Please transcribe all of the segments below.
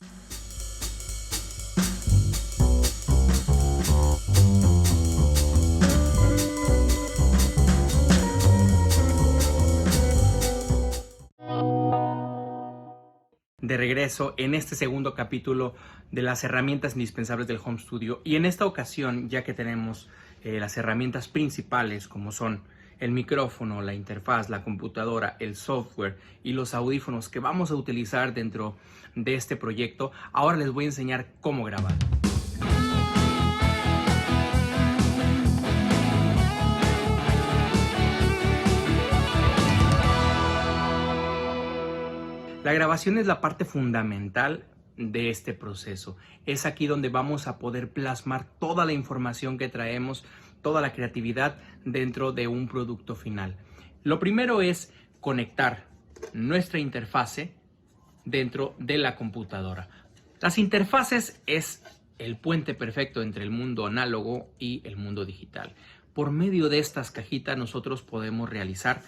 De regreso en este segundo capítulo de las herramientas indispensables del home studio, y en esta ocasión, ya que tenemos las herramientas principales como son el micrófono, la interfaz, la computadora, el software y los audífonos que vamos a utilizar dentro de este proyecto, ahora les voy a enseñar cómo grabar. La grabación es la parte fundamental de este proceso. Es aquí donde vamos a poder plasmar toda la información que traemos, toda la creatividad dentro de un producto final. Lo primero es conectar nuestra interfase dentro de la computadora. Las interfaces es el puente perfecto entre el mundo análogo y el mundo digital. Por medio de estas cajitas nosotros podemos realizar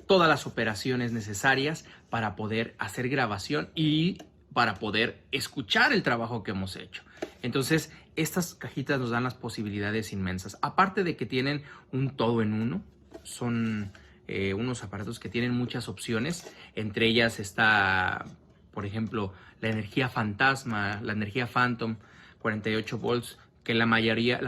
todas las operaciones necesarias para poder hacer grabación y para poder escuchar el trabajo que hemos hecho. Entonces, estas cajitas nos dan las posibilidades inmensas. Aparte de que tienen un todo en uno, son unos aparatos que tienen muchas opciones. Entre ellas está, por ejemplo, la energía fantasma, la energía Phantom, 48 volts, que la mayoría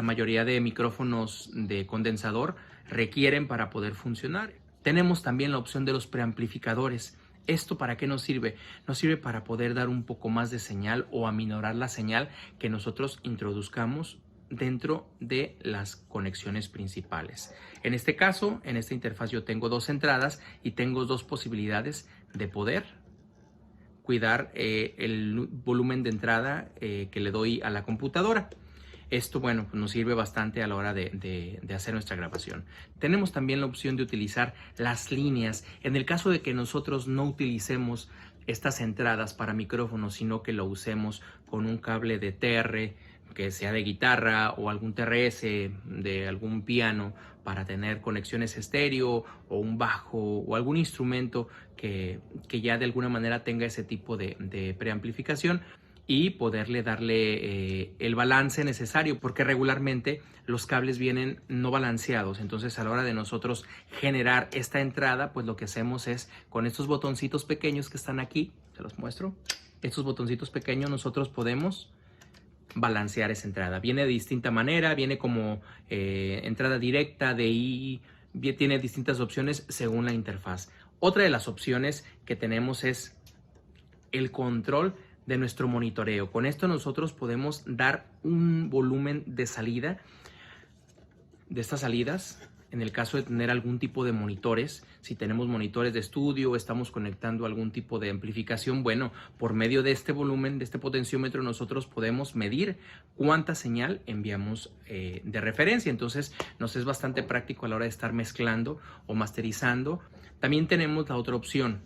de micrófonos de condensador requieren para poder funcionar. Tenemos también la opción de los preamplificadores. ¿Esto para qué nos sirve? Nos sirve para poder dar un poco más de señal o aminorar la señal que nosotros introduzcamos dentro de las conexiones principales. En este caso, en esta interfaz yo tengo dos entradas y tengo dos posibilidades de poder cuidar el volumen de entrada que le doy a la computadora. Esto, bueno, pues nos sirve bastante a la hora de hacer nuestra grabación. Tenemos también la opción de utilizar las líneas. En el caso de que nosotros no utilicemos estas entradas para micrófonos, sino que lo usemos con un cable de TR, que sea de guitarra, o algún TRS de algún piano para tener conexiones estéreo, o un bajo, o algún instrumento que ya de alguna manera tenga ese tipo de preamplificación, y poderle darle el balance necesario, porque regularmente los cables vienen no balanceados. Entonces, a la hora de nosotros generar esta entrada, pues lo que hacemos es con estos botoncitos pequeños que están aquí, se los muestro, estos botoncitos pequeños nosotros podemos balancear esa entrada. Viene de distinta manera, viene como entrada directa, tiene distintas opciones según la interfaz. Otra de las opciones que tenemos es el control de nuestro monitoreo. Con esto nosotros podemos dar un volumen de salida de estas salidas. En el caso de tener algún tipo de monitores, si tenemos monitores de estudio o estamos conectando algún tipo de amplificación, bueno, por medio de este volumen, de este potenciómetro, nosotros podemos medir cuánta señal enviamos de referencia. Entonces, nos es bastante práctico a la hora de estar mezclando o masterizando. También tenemos la otra opción,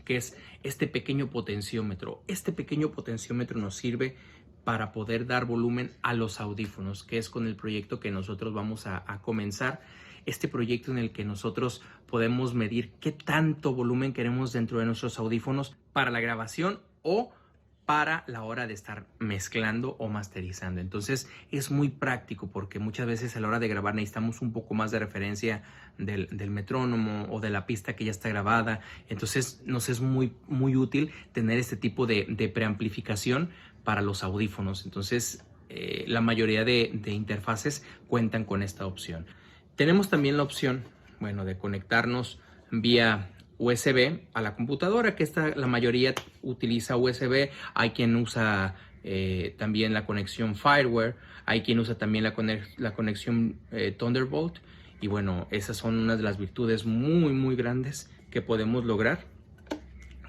que es este pequeño potenciómetro. Este pequeño potenciómetro nos sirve para poder dar volumen a los audífonos, que es con el proyecto que nosotros vamos a comenzar. Este proyecto en el que nosotros podemos medir qué tanto volumen queremos dentro de nuestros audífonos para la grabación o para la hora de estar mezclando o masterizando. Entonces es muy práctico, porque muchas veces a la hora de grabar necesitamos un poco más de referencia del metrónomo o de la pista que ya está grabada. Entonces nos es muy útil tener este tipo de preamplificación para los audífonos. Entonces la mayoría de interfaces cuentan con esta opción. Tenemos también la opción, bueno, de conectarnos vía USB a la computadora, que la mayoría utiliza USB. Hay quien usa también la conexión Firewire, hay quien usa también la conexión Thunderbolt, y bueno, esas son unas de las virtudes muy grandes que podemos lograr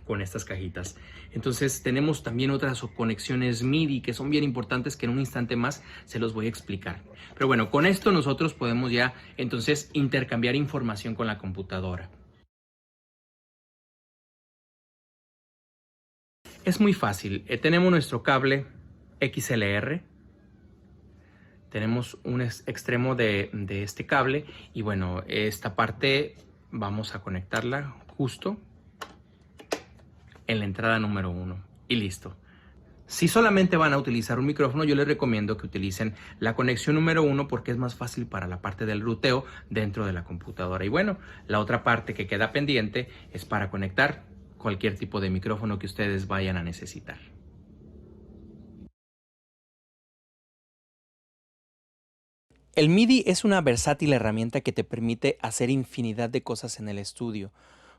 con estas cajitas. Entonces tenemos también otras conexiones MIDI que son bien importantes, que en un instante más se los voy a explicar. Pero bueno, con esto nosotros podemos ya entonces intercambiar información con la computadora. Es muy fácil. Tenemos nuestro cable XLR. Tenemos un extremo de este cable y bueno, esta parte vamos a conectarla justo en la entrada número 1 y listo. Si solamente van a utilizar un micrófono, yo les recomiendo que utilicen la conexión número 1 porque es más fácil para la parte del ruteo dentro de la computadora. Y bueno, la otra parte que queda pendiente es para conectar cualquier tipo de micrófono que ustedes vayan a necesitar. El MIDI es una versátil herramienta que te permite hacer infinidad de cosas en el estudio.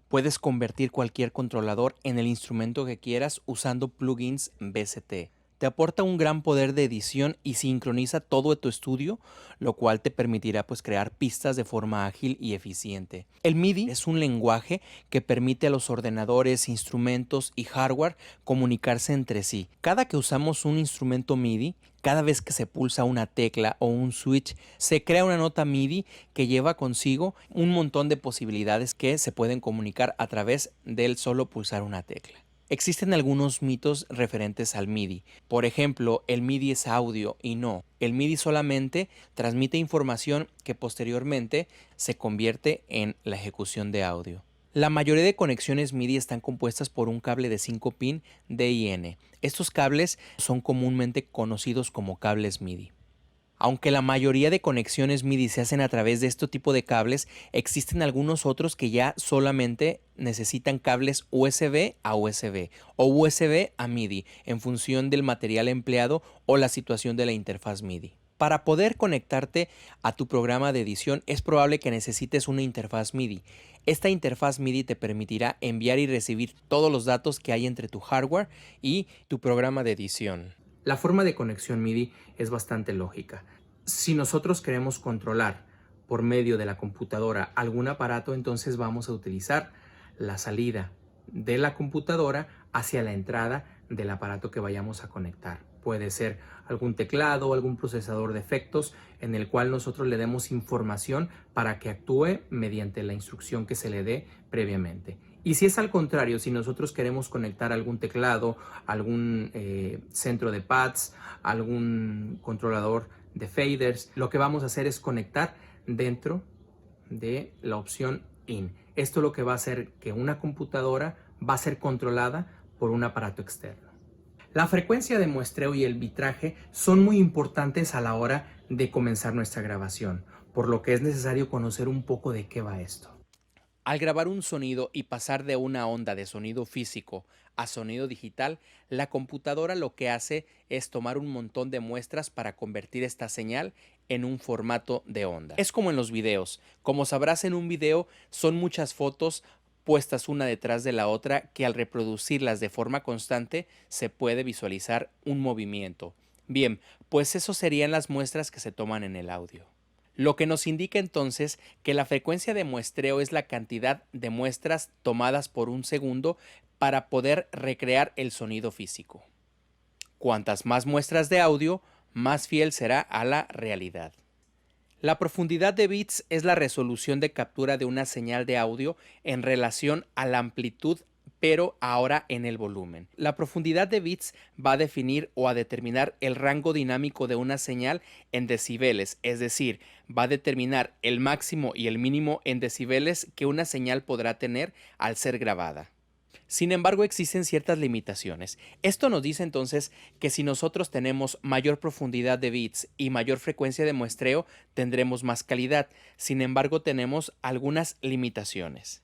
Puedes convertir cualquier controlador en el instrumento que quieras usando plugins VST. Te aporta un gran poder de edición y sincroniza todo tu estudio, lo cual te permitirá pues crear pistas de forma ágil y eficiente. El MIDI es un lenguaje que permite a los ordenadores, instrumentos y hardware comunicarse entre sí. Cada que usamos un instrumento MIDI, cada vez que se pulsa una tecla o un switch, se crea una nota MIDI que lleva consigo un montón de posibilidades que se pueden comunicar a través del solo pulsar una tecla. Existen algunos mitos referentes al MIDI. Por ejemplo, el MIDI es audio y no. El MIDI solamente transmite información que posteriormente se convierte en la ejecución de audio. La mayoría de conexiones MIDI están compuestas por un cable de 5 pin DIN. Estos cables son comúnmente conocidos como cables MIDI. Aunque la mayoría de conexiones MIDI se hacen a través de este tipo de cables, existen algunos otros que ya solamente necesitan cables USB a USB o USB a MIDI en función del material empleado o la situación de la interfaz MIDI. Para poder conectarte a tu programa de edición es probable que necesites una interfaz MIDI. Esta interfaz MIDI te permitirá enviar y recibir todos los datos que hay entre tu hardware y tu programa de edición. La forma de conexión MIDI es bastante lógica. Si nosotros queremos controlar por medio de la computadora algún aparato, entonces vamos a utilizar la salida de la computadora hacia la entrada del aparato que vayamos a conectar. Puede ser algún teclado o algún procesador de efectos en el cual nosotros le demos información para que actúe mediante la instrucción que se le dé previamente. Y si es al contrario, si nosotros queremos conectar algún teclado, algún centro de pads, algún controlador de faders, lo que vamos a hacer es conectar dentro de la opción IN. Esto lo que va a hacer que una computadora va a ser controlada por un aparato externo. La frecuencia de muestreo y el bitraje son muy importantes a la hora de comenzar nuestra grabación, por lo que es necesario conocer un poco de qué va esto. Al grabar un sonido y pasar de una onda de sonido físico a sonido digital, la computadora lo que hace es tomar un montón de muestras para convertir esta señal en un formato de onda. Es como en los videos. Como sabrás, en un video son muchas fotos puestas una detrás de la otra que al reproducirlas de forma constante se puede visualizar un movimiento. Bien, pues eso serían las muestras que se toman en el audio. Lo que nos indica entonces que la frecuencia de muestreo es la cantidad de muestras tomadas por un segundo para poder recrear el sonido físico. Cuantas más muestras de audio, más fiel será a la realidad. La profundidad de bits es la resolución de captura de una señal de audio en relación a la amplitud, pero ahora en el volumen. La profundidad de bits va a definir o a determinar el rango dinámico de una señal en decibeles, es decir, va a determinar el máximo y el mínimo en decibeles que una señal podrá tener al ser grabada. Sin embargo, existen ciertas limitaciones. Esto nos dice entonces que si nosotros tenemos mayor profundidad de bits y mayor frecuencia de muestreo, tendremos más calidad. Sin embargo, tenemos algunas limitaciones.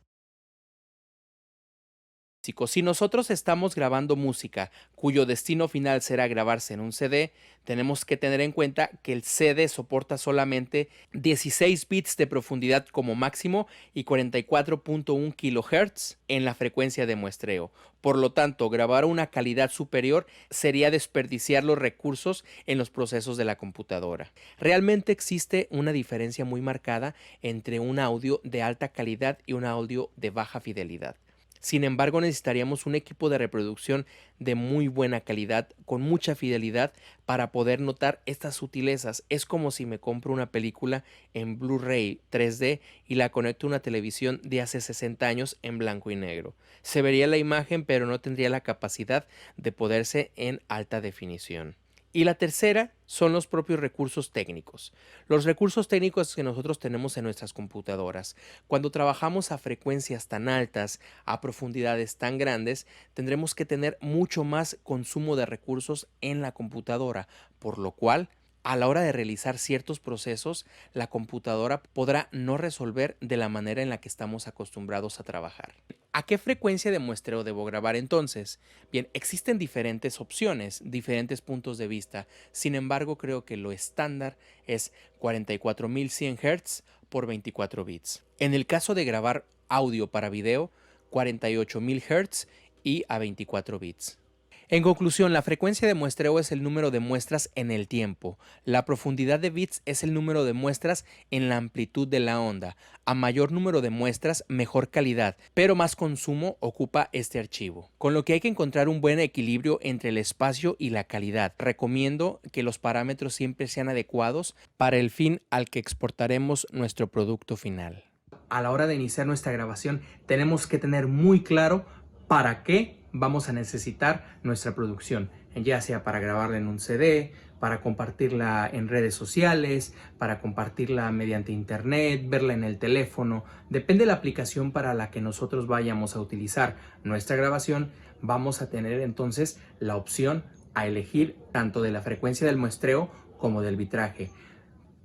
Si nosotros estamos grabando música cuyo destino final será grabarse en un CD, tenemos que tener en cuenta que el CD soporta solamente 16 bits de profundidad como máximo y 44.1 kHz en la frecuencia de muestreo. Por lo tanto, grabar una calidad superior sería desperdiciar los recursos en los procesos de la computadora. Realmente existe una diferencia muy marcada entre un audio de alta calidad y un audio de baja fidelidad. Sin embargo, necesitaríamos un equipo de reproducción de muy buena calidad, con mucha fidelidad, para poder notar estas sutilezas. Es como si me compro una película en Blu-ray 3D y la conecto a una televisión de hace 60 años en blanco y negro. Se vería la imagen, pero no tendría la capacidad de poderse en alta definición. Y la tercera son los propios recursos técnicos. Los recursos técnicos que nosotros tenemos en nuestras computadoras. Cuando trabajamos a frecuencias tan altas, a profundidades tan grandes, tendremos que tener mucho más consumo de recursos en la computadora, por lo cual a la hora de realizar ciertos procesos, la computadora podrá no resolver de la manera en la que estamos acostumbrados a trabajar. ¿A qué frecuencia de muestreo debo grabar entonces? Bien, existen diferentes opciones, diferentes puntos de vista. Sin embargo, creo que lo estándar es 44100 Hz por 24 bits. En el caso de grabar audio para video, 48000 Hz y a 24 bits. En conclusión, la frecuencia de muestreo es el número de muestras en el tiempo. La profundidad de bits es el número de muestras en la amplitud de la onda. A mayor número de muestras, mejor calidad, pero más consumo ocupa este archivo. Con lo que hay que encontrar un buen equilibrio entre el espacio y la calidad. Recomiendo que los parámetros siempre sean adecuados para el fin al que exportaremos nuestro producto final. A la hora de iniciar nuestra grabación, tenemos que tener muy claro para qué vamos a necesitar nuestra producción, ya sea para grabarla en un CD, para compartirla en redes sociales, para compartirla mediante internet, verla en el teléfono. Depende de la aplicación para la que nosotros vayamos a utilizar nuestra grabación, vamos a tener entonces la opción a elegir tanto de la frecuencia del muestreo como del bitraje.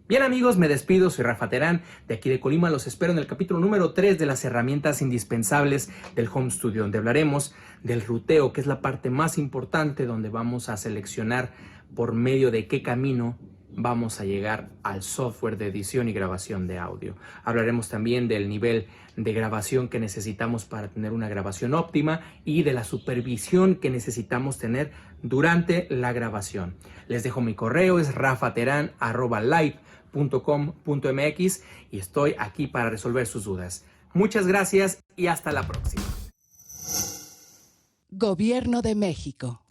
Bien amigos, me despido, soy Rafa Terán, de aquí de Colima. Los espero en el capítulo número 3 de las herramientas indispensables del Home Studio, donde hablaremos del ruteo, que es la parte más importante, donde vamos a seleccionar por medio de qué camino vamos a llegar al software de edición y grabación de audio. Hablaremos también del nivel de grabación que necesitamos para tener una grabación óptima y de la supervisión que necesitamos tener durante la grabación. Les dejo mi correo, es rafateran@live.com.mx y estoy aquí para resolver sus dudas. Muchas gracias y hasta la próxima. Gobierno de México.